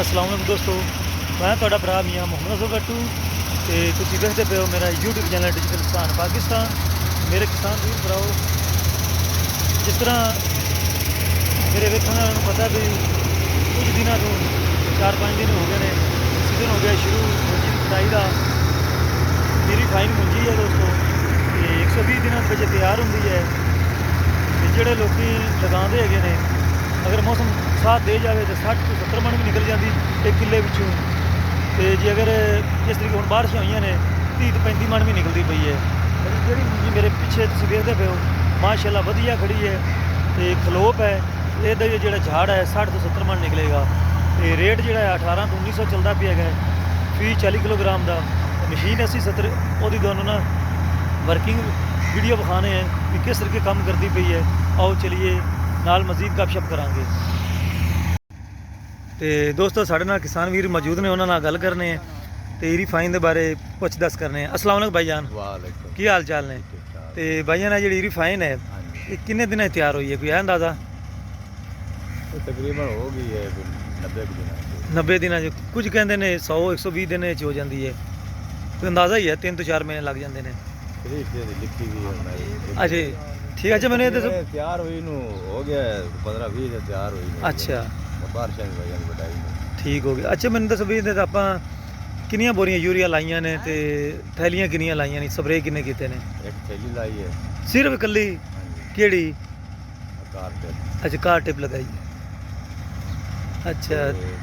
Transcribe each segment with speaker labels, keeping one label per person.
Speaker 1: अस्सलाम वालेकुम दोस्तों, मैं तुहाडा भरा मियाँ मुहम्मद अफजल गट्टू ते तुसीं देखदे पे हो मेरा यूट्यूब चैनल डिजिटल किसान पाकिस्तान। मेरे किसान वीर भराओ, जिस तरह मेरे वेखण वालों को पता भी कुछ दिनों तो 4-5 दिन हो गए ने, सीजन हो गया शुरू मुंजी की कटाई का। मेरी फाइन मुंजी है दोस्तों, ते 120 दिनों बजे तैयार होंगी है। ते जिहड़े लोग लगाते है, अगर मौसम साथ दे जाए तो 60 तो 70 मन भी निकल जाती एक किले पिछों। तो जी अगर जिस तरीके हम बारिश हुई ने 30 तो 35 मन भी निकलती पई है। जी मुंजी मेरे पिछे तुम देखते पे हो माशाल्लाह वधिया खड़ी है। तो खलोप है ये जो झाड़ है 60 तो 70 मन निकलेगा। तो रेट जो है 18 तो 1900 चलता पिया है फी 40 किलोग्राम का। मशीन 80-70 वो दोनों ना वर्किंग वीडियो विखाने हैं कि किस तरीके काम करती पई है। आओ चलिए नाल मजीद गपशप करांगे। तो दोस्तों साढ़े नाल किसान वीर मौजूद ने, उन्होंने गल करने तो ईरी फाइन के बारे पुछ दस करने। अस्सलाम वालेकुम भाईजान, की हाल चाल ने? तो भाईजान जी ईरी फाइन है ये किन्ने दिन तैयार हुई है, कोई है अंदाज़ा?
Speaker 2: तकरीबन हो गई है
Speaker 1: 90 दिन। कुछ कहते हैं 100-120 दिन हो जाती है, कोई अंदाज़ा ही है 3 तो 4 महीने लग जाते हैं।
Speaker 2: लिखी हुई है।
Speaker 1: अच्छा ठीक है। अच्छा मैंने
Speaker 2: तैयार हुई हो गया 15-20 दिन तैयार हुई।
Speaker 1: अच्छा
Speaker 2: बारिशों की वजह से बढ़ाई
Speaker 1: ठीक हो गया। अच्छा मैंने दस भी आप किनिया बोरियां यूरिया लाइया ने ते थैलियां किनिया लाइया ने, स्प्रे किन्ने कीते ने?
Speaker 2: एक थैली लाई है
Speaker 1: सिर्फ कली केड़ी?
Speaker 2: Car tip.
Speaker 1: अच्छा कार टिप लगाई है। अच्छा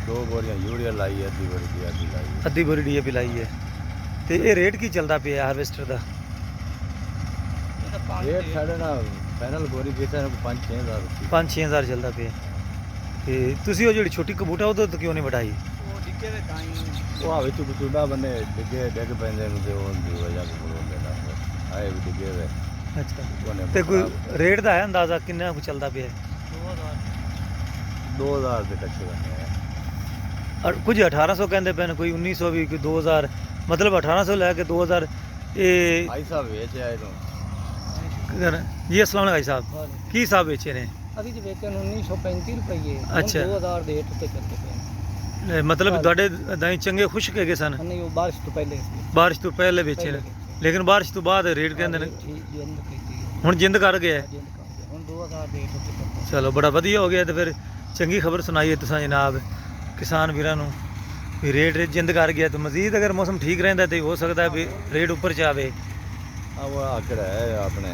Speaker 2: 2 बोरियां यूरिया लाई है, अद्धी बोरी DAP लाई है।
Speaker 1: अद्धी बोरी DAP लाई है। तो ये रेट की चलता पे हारवेस्टर का?
Speaker 2: रेट साढ़े ना फाइनल बोरी कितना 5-6 हज़ार
Speaker 1: 5-6 हज़ार चलता पे। तो तुसी वो जी छोटी कबूटा वो तो क्यों नहीं बढ़ाई?
Speaker 2: वो विच कुचुड़ा बने डिगे डिग पैंदे ने ते ओदी वजह से बोल देना आए भी डिगे वे।
Speaker 1: अच्छा तो कोई रेट का है अंदाज़ा किन्ना कुछ चलता पे?
Speaker 2: 2000 के कच्चे बने हैं
Speaker 1: और कुछ 1800 कहते पे, कोई 1900 भी, कोई 2000, मतलब 1800 लैके 2000। ये
Speaker 2: भाई साहब बेच आए तो
Speaker 1: जी अस्सलाम वालेकुम भाई साहब, की हिसाब बेचे ने?
Speaker 3: अभी तो बेचन 1935 रुपये।
Speaker 1: अच्छा
Speaker 3: 2000 ਦੇ ਹੇਠ ਤੇ ਚੱਲਦੇ ਪਏ।
Speaker 1: मतलब ਤੁਹਾਡੇ ਦਾਈ ਚੰਗੇ ਖੁਸ਼ਕ ਹੈਗੇ ਸਨ?
Speaker 3: ਨਹੀਂ ਉਹ ਬਾਰਿਸ਼ ਤੋਂ ਪਹਿਲੇ
Speaker 1: ਬਾਰਿਸ਼ ਤੋਂ ਪਹਿਲੇ ਵੇਚੇ ਨੇ, ਲੇਕਿਨ ਬਾਰਿਸ਼ ਤੋਂ ਬਾਅਦ ਰੇਟ ਕਹਿੰਦੇ ਨੇ
Speaker 3: ਜਿੰਦ ਕੀਤੀ
Speaker 1: ਹੁਣ ਜਿੰਦ ਕਰ ਗਿਆ।
Speaker 3: ਜਿੰਦ ਕਰਦੇ ਹੁਣ 2000 ਦੇ ਹੇਠ ਤੇ ਚੱਲਦਾ।
Speaker 1: ਚਲੋ ਬੜਾ ਵਧੀਆ ਹੋ ਗਿਆ। ਤੇ ਫਿਰ ਚੰਗੀ ਖਬਰ ਸੁਣਾਈਏ ਤੁਸੀਂ ਜਨਾਬ ਕਿਸਾਨ ਵੀਰਾਂ ਨੂੰ ਵੀ ਰੇਟ ਜਿੰਦ ਕਰ ਗਿਆ। तो मजीद अगर मौसम ठीक रहता तो हो सकता है भी रेट ऊपर जावे।
Speaker 2: अब आखिर है अपने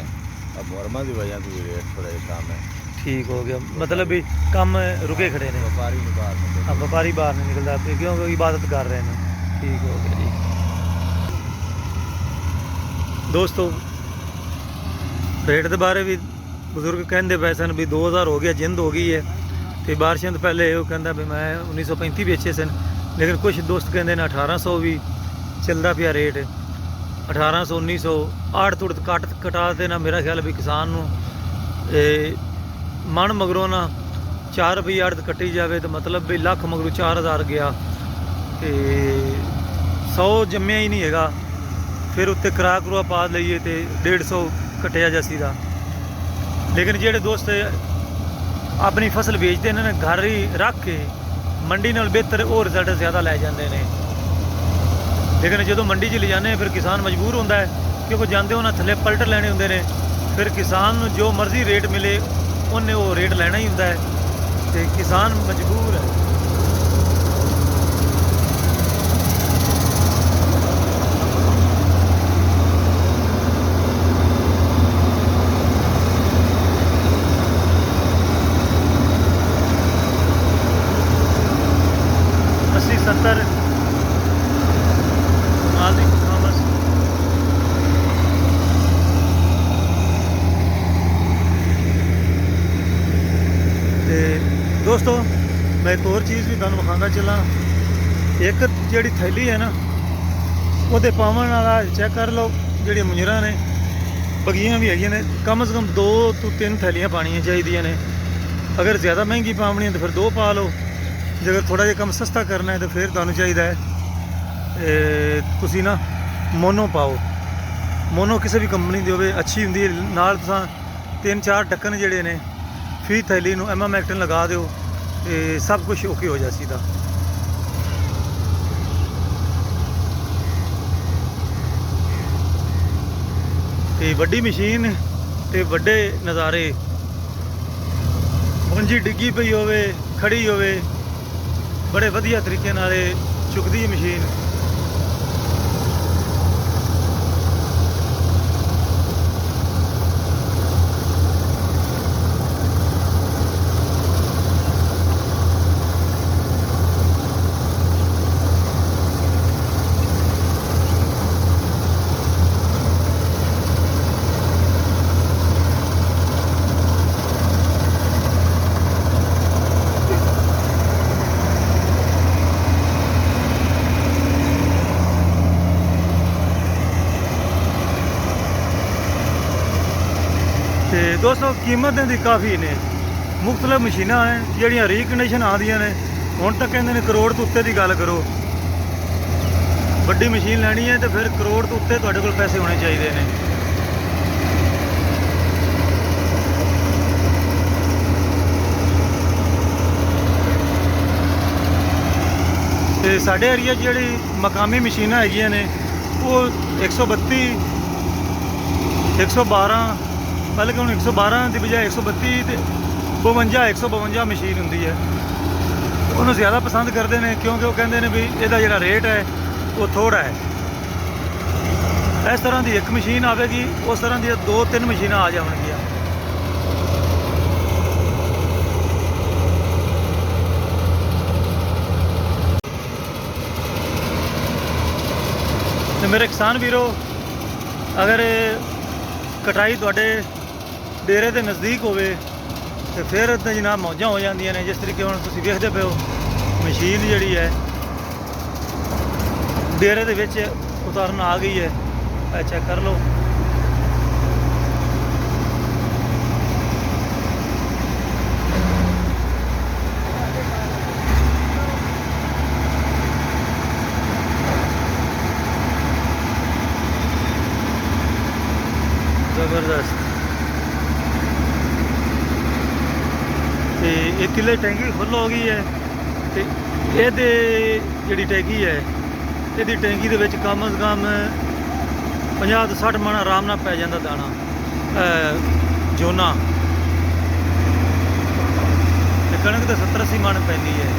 Speaker 2: अब वर्मा की वजह से रेट थोड़ा कम है।
Speaker 1: ठीक हो गया, मतलब भी कम रुके खड़े ने,
Speaker 2: व्यापारी नहीं बाहर निकलते।
Speaker 1: हाँ व्यापारी बाहर नहीं निकलता क्योंकि इबादत कर रहे हैं। ठीक हो गया जी दोस्तों। रेट के बारे भी बजुर्ग कहते पे सन भी 2000 हो गया, जिंद हो गई है। तो बारिशों तो पहले वो कहता भी मैं 1935 बेचे सन, लेकिन कुछ दोस्त कहते हैं 1800 भी चलता पाया रेट। 1800 1900 आड़ तुड़ कटा देना मेरा ख्याल भी किसान मन मगरों ना 4 रुपये आड़त कटी जाए तो मतलब भी लख मगरों 4000 गया तो 100 जम्मिया ही नहीं है। फिर उत्ते करा करुआ पा लीए तो 150 कटिया जासी का। लेकिन जेडे दोस्त अपनी फसल बेचते हैं ना घर ही रख के मंडी नाल बेहतर और रिजल्ट ज़्यादा लै जाते हैं। लेकिन जो मंडी च ले जाने फिर किसान मजबूर होता है क्योंकि जाते उन्हें थले पलट लेने होंगे ने। फिर किसान जो मर्जी रेट मिले उन्हें वो रेट लेना ही होता है तो किसान मजबूर है। दोस्तों मैं एक और चीज़ भी तुहानूं विखांदा चला। एक जिहड़ी थैली है ना वो पावन वाला चेक कर लो। जिहड़ियां मुंजरां ने बगियां भी हैगियां ने, कम से कम 2 तो 3 थैलियां पानियां चाहिदियां ने। अगर ज़्यादा महंगी पावनी है तो फिर 2 पा लो। जे अगर थोड़ा जिहा कम सस्ता करना है तो फिर तुहानूं चाहिदा है तुसीं ना मोनो पाओ। मोनो किसी भी कंपनी की होवे अच्छी हुंदी है। नाल तुसां 3-4 ढक्कन जिहड़े ने फी थैली नूं एमा मैक्टन लगा दो तो सब कुछ ओके हो जा सीधा। ਤੇ ਵੱਡੀ ਮਸ਼ੀਨ ਤੇ ਵੱਡੇ ਨਜ਼ਾਰੇ, ਪੁੰਜੀ ਡਿੱਗੀ ਪਈ ਹੋਵੇ, ਖੜੀ ਹੋਵੇ, ਬੜੇ ਵਧੀਆ ਤਰੀਕੇ ਨਾਲ ਇਹ ਚੁੱਕਦੀ ਹੈ ਮਸ਼ੀਨ। ਤੇ ਦੋਸਤੋ ਕੀਮਤ ਦੀ ਕਾਫੀ ਨੇ, ਮੁxtਲਫ ਮਸ਼ੀਨਾਂ ਨੇ ਜਿਹੜੀਆਂ ਰੀਕੰਡੀਸ਼ਨ ਆਉਂਦੀਆਂ ਨੇ। ਹੁਣ ਤੱਕ ਕਹਿੰਦੇ ਨੇ ਕਰੋੜ ਤੋਂ ਉੱਤੇ ਦੀ ਗੱਲ ਕਰੋ, ਵੱਡੀ ਮਸ਼ੀਨ ਲੈਣੀ ਹੈ ਤੇ ਫਿਰ ਕਰੋੜ ਤੋਂ ਉੱਤੇ ਤੁਹਾਡੇ ਕੋਲ ਪੈਸੇ ਹੋਣੇ ਚਾਹੀਦੇ ਨੇ। ਤੇ ਸਾਡੇ ਏਰੀਆ 'ਚ ਜਿਹੜੀ ਮਕਾਮੀ ਮਸ਼ੀਨਾਂ ਹੈਗੀਆਂ ਨੇ ਉਹ 132 112, ਬਲਕਿ ਹੁਣ 112 ਦੀ ਬਜਾਏ 132 ਤੇ 52 152 ਮਸ਼ੀਨ ਹੁੰਦੀ ਹੈ। ਉਹਨੂੰ ਜ਼ਿਆਦਾ ਪਸੰਦ ਕਰਦੇ ਨੇ ਕਿਉਂਕਿ ਉਹ ਕਹਿੰਦੇ ਨੇ ਵੀ ਇਹਦਾ ਜਿਹੜਾ ਰੇਟ ਹੈ ਉਹ ਥੋੜ੍ਹਾ ਹੈ। ਇਸ ਤਰ੍ਹਾਂ ਦੀ ਇੱਕ ਮਸ਼ੀਨ ਆਵੇਗੀ, ਉਸ ਤਰ੍ਹਾਂ ਦੀਆਂ 2-3 ਮਸ਼ੀਨਾਂ ਆ ਜਾਣਗੀਆਂ। ਤੇ ਮੇਰੇ ਕਿਸਾਨ ਵੀਰੋ, ਅਗਰ ਕਟਾਈ ਤੁਹਾਡੇ ਡੇਰੇ ਦੇ ਨਜ਼ਦੀਕ ਹੋਵੇ ਤੇ ਫਿਰ ਤਾਂ ਜਨਾਬ ਮੌਜਾਂ ਹੋ ਜਾਂਦੀਆਂ ਨੇ। ਜਿਸ ਤਰੀਕੇ ਹੁਣ ਤੁਸੀਂ ਵੇਖਦੇ ਪਏ ਹੋ ਮਸ਼ੀਨ ਜਿਹੜੀ ਹੈ ਡੇਰੇ ਦੇ ਵਿੱਚ ਉਤਾਰਨ ਆ ਗਈ ਹੈ, ਇਹ ਚੈੱਕ ਕਰ ਲਓ। ਜ਼ਬਰਦਸਤ। ਤੇ ਇਹ ਕਿਲੇ ਟੈਂਕੀ ਫੁੱਲ ਹੋ ਗਈ ਹੈ ਤੇ ਇਹਦੇ ਜਿਹੜੀ ਟੈਂਕੀ ਹੈ ਇਹਦੀ ਟੈਂਕੀ ਦੇ ਵਿੱਚ ਕਮ ਅਜ਼ ਕਮ 50 ਤੋਂ 60 ਮਣ ਆਰਾਮ ਨਾਲ ਪੈ ਜਾਂਦਾ ਦਾਣਾ ਝੋਨਾ, ਤੇ ਕਣਕ ਤਾਂ 70-80 ਮਣ ਪੈਂਦੀ ਹੈ।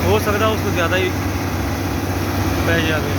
Speaker 1: ਹੋ ਸਕਦਾ ਉਸ ਤੋਂ ਜ਼ਿਆਦਾ ਹੀ ਪੈ ਜਾਵੇ।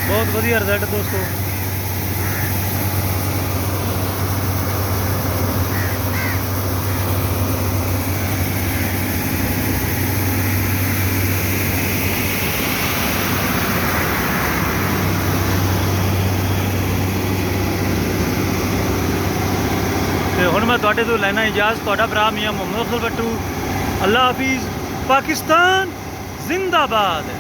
Speaker 1: बहुत वधिया रिजल्ट दोस्तों। हुण मैं तुहाडे तो लैना इजाज़त, तुहाडा भरा मियां मोहम्मद अफजल भट्टू। अल्लाह हाफिज़। पाकिस्तान जिंदाबाद।